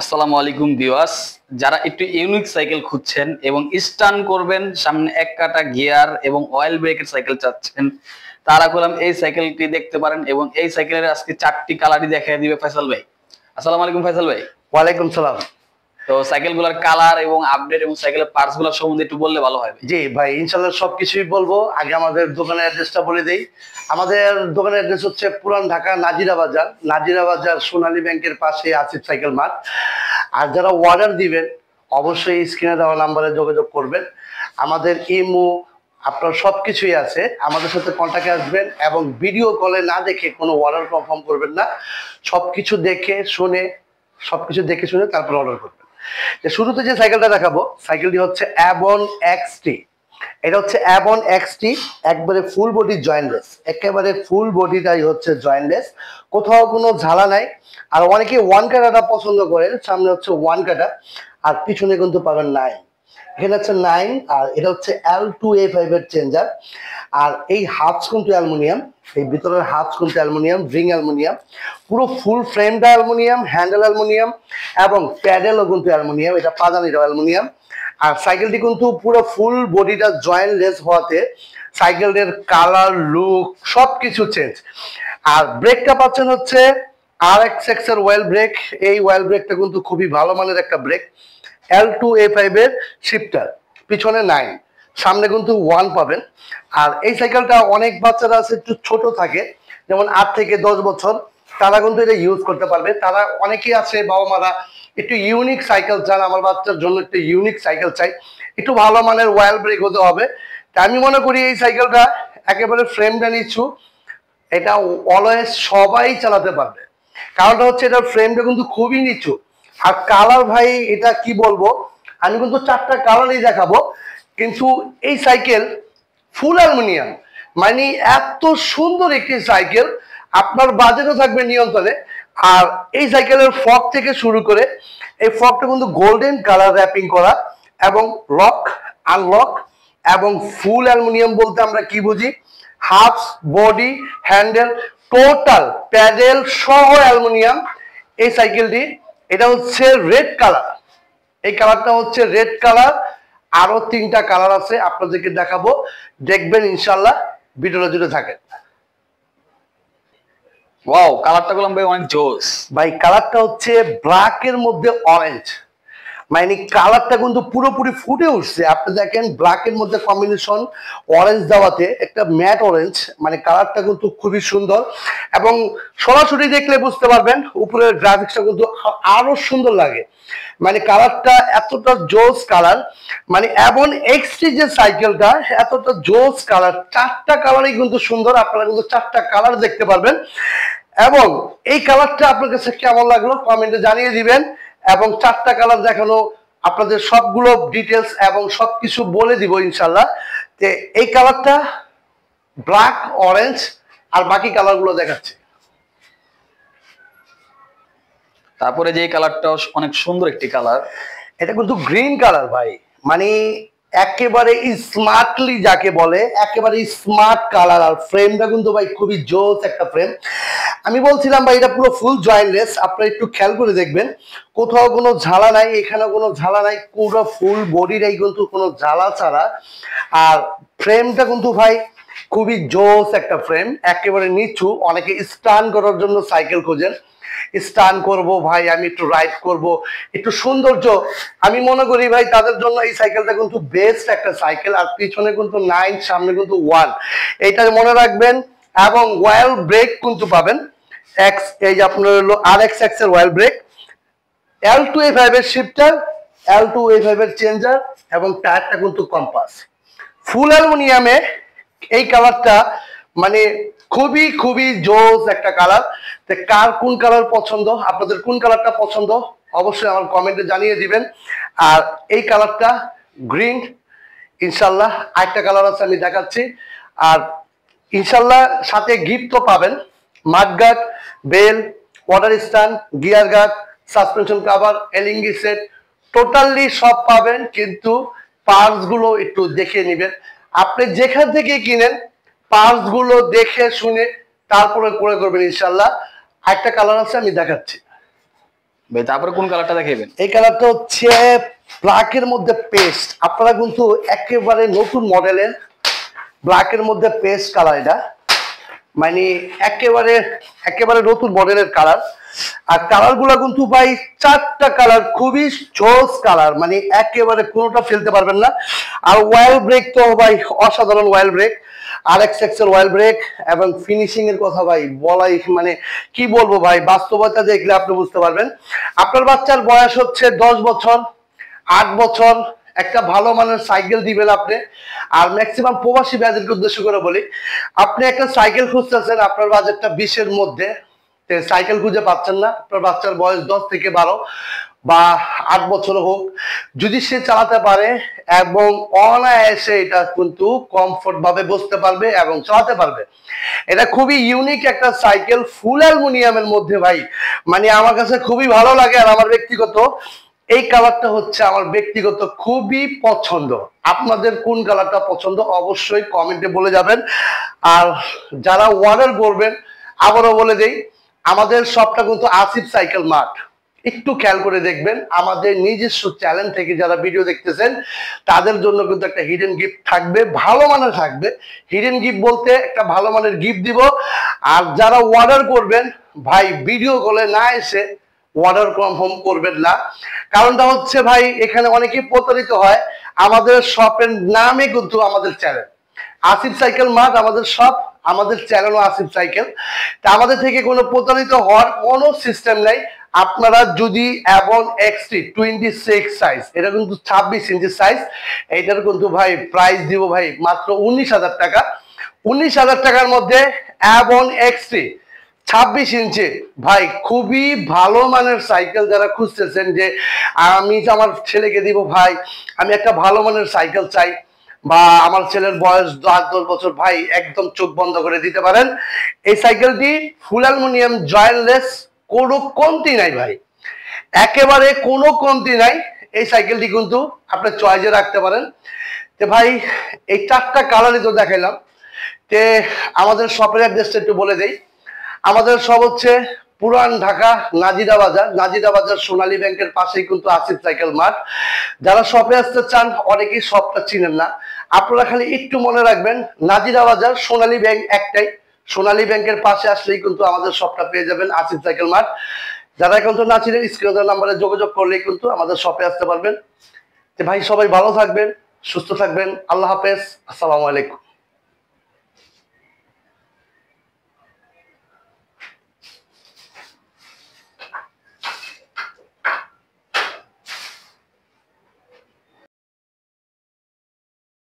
আসসালামু আলাইকুম ভিউয়ার্স, যারা একটু ইউনিক সাইকেল খুঁজছেন এবং স্টান করবেন, সামনে এক কাটা গিয়ার এবং অয়েল ব্রেকের সাইকেল চাচ্ছেন, তারা করলাম এই সাইকেলটি দেখতে পারেন। এবং এই সাইকেলের আজকে 4টি কালারই দেখিয়ে দিবে ফয়সাল ভাই। আসসালামু আলাইকুম ফয়সাল ভাই। ওয়ালাইকুম সালাম। তো সাইকেলগুলোর কালার এবং আপডেট এবং সাইকেলের পার্টস গুলো সম্বন্ধে একটু বললে ভালো হয়। জি ভাই, ইনশাল্লাহ সবকিছুই বলবো। আগে আমাদের দোকানের অ্যাড্রেসটা বলে দেই। আমাদের দোকানের অ্যাড্রেস হচ্ছে পুরান ঢাকা নাজিরা বাজার, নাজিরা বাজার সোনালী ব্যাংকের পাশে আসিফ সাইকেল মার্ট। আর যারা অর্ডার দিবেন অবশ্যই স্ক্রিনে দেওয়া নাম্বারে যোগাযোগ করবেন। আমাদের ইমো আপনার সব কিছুই আছে, আমাদের সাথে কন্ট্যাক্টে আসবেন এবং ভিডিও কলে না দেখে কোনো অর্ডার কনফার্ম করবেন না। সবকিছু দেখে শুনে তারপর অর্ডার করবেন। শুরুতে যে সাইকেলটা দেখাবো, সাইকেলটি হচ্ছে অ্যাবন এক্সটি। এটা হচ্ছে অ্যাবন এক্সটি, একবারে ফুল বডি জয়েন্টলেস, একেবারে ফুল বডিটাই হচ্ছে জয়েন্টলেস, কোথাও কোনো ঝালা নাই। আর অনেকে ওয়ান কাটাটা পছন্দ করেন, সামনে হচ্ছে ওয়ান কাটা আর পিছনে কিন্তু পাবেন 9। এখানে হচ্ছে 9 আর এটা হচ্ছে L2A5 এর চেঞ্জার। আর এই হাফস কিন্তু অ্যালুমিনিয়াম, এই ভিতরের হাফস কিন্তু অ্যালুমিনিয়াম, রিং অ্যালুমিনিয়াম, পুরো ফুল ফ্রেমটা অ্যালুমিনিয়াম, হ্যান্ডেল অ্যালুমিনিয়াম এবং প্যাডেলও কিন্তু অ্যালুমিনিয়াম, এটা পাদানিটাও অ্যালুমিনিয়াম। আর সাইকেলটি কিন্তু পুরো ফুল বডিটা জয়েন্টলেস হওয়াতে সাইকেলের কালার, লুক সবকিছু চেঞ্জ। আর ব্রেকটা পাচ্ছেন হচ্ছে RXX এর ওয়েল ব্রেক। এই ওয়েল ব্রেকটা কিন্তু খুবই ভালো মানের একটা ব্রেক। L2A5 এর শিফটার, পিছনে 9, সামনে কিন্তু 1 পাবেন। আর এই সাইকেলটা অনেক বাচ্চারা আছে একটু ছোট থাকে, যেমন 8 থেকে 10 বছর, তারা কিন্তু এটা ইউজ করতে পারবে। তারা অনেকেই আছে বাবা মারা একটু ইউনিক সাইকেল চান, আমার বাচ্চার জন্য একটু ইউনিক সাইকেল চাই, একটু ভালো মানের ওয়েল ব্রেক হতে হবে। তা আমি মনে করি এই সাইকেলটা একেবারে ফ্রেমটা নিচ্ছু, এটা অলওয়েজ সবাই চালাতে পারবে। কারণটা হচ্ছে এটার ফ্রেমটা কিন্তু খুবই নিচু। আর কালার ভাই এটা কি বলবো, আমি কিন্তু 4টা কালারই দেখাবো। কিন্তু এই সাইকেল ফুল অ্যালুমিনিয়াম, মানে এত সুন্দর একটি সাইকেল, আপনার বাজেটও থাকবে নিয়ন্ত্রণে। আর এই সাইকেলের ফক থেকে শুরু করে, এই ফকটা কিন্তু গোল্ডেন কালার র্যাপিং করা এবং লক আনলক এবং ফুল অ্যালুমিনিয়াম বলতে আমরা কি বুঝি, হাফস, বডি, হ্যান্ডেল, টোটাল প্যাডেল সহ অ্যালুমিনিয়াম। এই সাইকেলটি এটা হচ্ছে রেড কালার, এই কালারটা হচ্ছে রেড কালার। আরো 3টা কালার আছে, আপনাদেরকে দেখাবো, দেখবেন ইনশাল্লাহ, ভিডিওটা জুড়ে থাকেন। ওয়াও, কালারটা গুলো ভাই অনেক জোস ভাই। কালারটা হচ্ছে ব্ল্যাকের মধ্যে অরেঞ্জ, মানে কালারটা কিন্তু পুরোপুরি ফুটে উঠছে। আপনি দেখেন ব্ল্যাকের মধ্যে কম্বিনেশন অরেঞ্জ দেওয়াতে একটা ম্যাট অরেঞ্জ, মানে কালারটা কিন্তু খুবই সুন্দর। এবং সরাসরি দেখলে বুঝতে পারবেন উপরের গ্রাফিক্সটা কিন্তু আরো সুন্দর লাগে, মানে কালারটা এতটা জোস কালার। মানে এমন এক্সটি যে সাইকেলটা এতটা জোস কালার, 4টা কালারই কিন্তু সুন্দর। আপনারা কিন্তু 4টা কালার দেখতে পারবেন। এবং এই কালারটা আপনার কাছে কেমন লাগলো কমেন্টে জানিয়ে দিবেন। এবং 4টা কালার দেখানো, আপনাদের সবগুলো ডিটেলস এবং সবকিছু বলে দিব ইনশাল্লাহ। যে এই কালারটা ব্ল্যাক, অরেঞ্জ আর বাকি কালারগুলো দেখাচ্ছে। তারপরে যে কালারটা অনেক সুন্দর একটি কালার, এটা কিন্তু গ্রিন কালার ভাই, মানে একেবারে স্মার্টলি যাকে বলে, একেবারে স্মার্ট কালার। আর ফ্রেমটা কিন্তু ভাই খুবই জোস একটা ফ্রেম। আমি বলছিলাম ভাই এটা পুরো ফুল জয়েন্টলেস, আপনারা একটু খেয়াল করে দেখবেন, কোথাও কোনো ঝালা নাই, এখানে কোনো ঝালা নাই, পুরো ফুল বডিটাই কিন্তু কোনো ঝালা ছাড়া। আর ফ্রেমটা কিন্তু ভাই খুবই জোস একটা ফ্রেম, একেবারে নিচু। অনেকে স্টান করার জন্য সাইকেল খোঁজেন, স্টান করব ভাই, আমি একটু রাইড করব, একটু সৌন্দর্য, আমি মনে করি ভাই তাদের জন্য এই সাইকেলটা কিন্তু বেস্ট একটা সাইকেল। আর পিছনে কিন্তু 9, সামনে কিন্তু 1, এইটা মনে রাখবেন। এবং ওয়েল ব্রেক কিন্তু পাবেন এক্স, এই যে আপনার হলো RXX এর ওয়েল ব্রেক, L2A5 এর শিফটার, L2A5 এর চেঞ্জার এবং টায়ারটা কিন্তু কম্পাস ফুল অ্যালুমিনিয়ামে। এই কালারটা মানে খুবই খুবই জোস একটা কালার। তো কার কোন কালার পছন্দ, আপনাদের কোন কালারটা পছন্দ অবশ্যই আমার কমেন্টে জানিয়ে দিবেন। আর এই কালারটা গ্রিন, ইনশাল্লাহ আরেকটা কালার আছে আমি দেখাচ্ছি। আর ইনশাল্লাহ সাথে গিফট তো পাবেন, mudguard, bell, water stand, gear guard, suspension cover, এলিঙ্গি সেট, টোটালি সব পাবেন। কিন্তু পার্টস গুলো একটু দেখে নেবেন, আপনি যেখান থেকে কিনেন পার্টস গুলো দেখে শুনে তারপরে করে করবেন ইনশাল্লাহ। একটা কালার আছে আমি দেখাচ্ছি, ভাই তারপরে কোন কালারটা দেখাবেন? এই কালারটা হচ্ছে ব্ল্যাকের মধ্যে পেস্ট। আপনারা কিন্তু একেবারে নতুন মডেলের ব্ল্যাকের মধ্যে পেস্ট কালার, এটা মানে একেবারে একেবারে নতুন মডেলের কালার। আর কালার গুলা কিন্তু ভাই 4টা কালার খুবই জোস কালার, মানে একেবারে কোনোটা ফেলতে পারবেন না। আর ওয়েল ব্রেক তো ভাই অসাধারণ ওয়েল ব্রেক, RXX এর ওয়েল ব্রেক এবং ফিনিশিং এর কথা ভাই বলাই, মানে কি বলবো ভাই, বাস্তবতা দেখলে আপনি বুঝতে পারবেন। আপনার বাচ্চার বয়স হচ্ছে 10 বছর 8 বছর, একটা ভালো মানের সাইকেল দিবেন আপনি। আর ম্যাক্সিমাম প্রবাসী ভাইদেরকে উদ্দেশ্য করে বলি, আপনি একটা সাইকেল খুঁজতেছেন, আপনার বাজেটটা 20-এর মধ্যে, সাইকেল খুঁজে পাচ্ছেন না, আপনার বাচ্চার বয়স 10 থেকে 12 বা 8 বছর হোক, যদি সে চালাতে পারে এবং অনায়াসে এটা কিন্তু কমফোর্ট ভাবে বসতে পারবে এবং চালাতে পারবে। এটা খুবই ইউনিক একটা সাইকেল, ফুল অ্যালুমিনিয়ামের মধ্যে ভাই, মানে আমার কাছে খুবই ভালো লাগে। আর আমার ব্যক্তিগত এই কালারটা হচ্ছে আমার ব্যক্তিগত খুবই পছন্দ। আপনাদের কোন কালারটা পছন্দ অবশ্যই কমেন্টে বলে যাবেন। আর যারা অর্ডার করবেন, আবারও বলে দেই, আমাদের শপটা কিন্তু আসিফ সাইকেল মার্ট। একটু খেয়াল করে দেখবেন, আমাদের নিজস্ব চ্যানেল থেকে যারা ভিডিও দেখতেছেন তাদের জন্য কিন্তু একটা হিডেন গিফট থাকবে, ভালো মানের থাকবে। হিডেন গিফট বলতে একটা ভালো মানের গিফট দিব। আর যারা অর্ডার করবেন ভাই, ভিডিও কলে না এসে অর্ডার কনফার্ম করবেন না। কারণটা হচ্ছে ভাই, এখানে অনেকেই প্রতারিত হয়। আমাদের শপের নামে কিন্তু আমাদের চ্যানেল আসিফ সাইকেল মার্ট, আমাদের শপ, আমাদের চ্যানেলও আসিফ সাইকেল। তা আমাদের থেকে কোনো প্রতারিত হওয়ার কোনো সিস্টেম নাই। আপনারা যদি অ্যাবন XT 26 সাইজ, এটা কিন্তু 26 ইঞ্চি সাইজ, এইটার কিন্তু ভাই প্রাইস দিব ভাই মাত্র 19,000 টাকা। 19,000 টাকার মধ্যে অ্যাবন XT 26 ইঞ্চি ভাই, খুবই ভালো মানের সাইকেল। যারা খুঁজতেছেন যে আমি আমার ছেলেকে দিব ভাই, আমি একটা ভালো মানের সাইকেল চাই, বা আমার ছেলের বয়স 10 বছর, ভাই একদম চোখ বন্ধ করে দিতে পারেন। এই সাইকেলটি ফুল অ্যালুমিনিয়াম জয়েন্টলেস, কোনো কমতি নাই ভাই, একেবারে কোনো কমতি নাই। এই সাইকেলটি কিন্তু আপনি চয়েসে রাখতে পারেন। তো ভাই এই 4টা কালারই তো দেখাইলাম। তে আমাদের শপের অ্যাড্রেসটা একটু বলে দেই। আমাদের শপ হচ্ছে পুরান ঢাকা নাজিরা বাজার, নাজিরা বাজার সোনালী ব্যাংকের পাশেই কিন্তু আসিফ সাইকেল মার্ট। যারা শপে আসতে চান, অনেকেই শপটা চিনেন না, আপনারা খালি একটু মনে রাখবেন, নাজিরা বাজার সোনালী ব্যাংক একটাই, সোনালী ব্যাংকের পাশে আসলেই কিন্তু আমাদের শপটা পেয়ে যাবেন, আসিফ সাইকেল মার্ট। যারা এখন তো না চিনেন, স্ক্রিনে নাম্বারে যোগাযোগ করলেই কিন্তু আমাদের শপে আসতে পারবেন। ভাই সবাই ভালো থাকবেন, সুস্থ থাকবেন, আল্লাহ হাফেজ, আসসালামু আলাইকুম।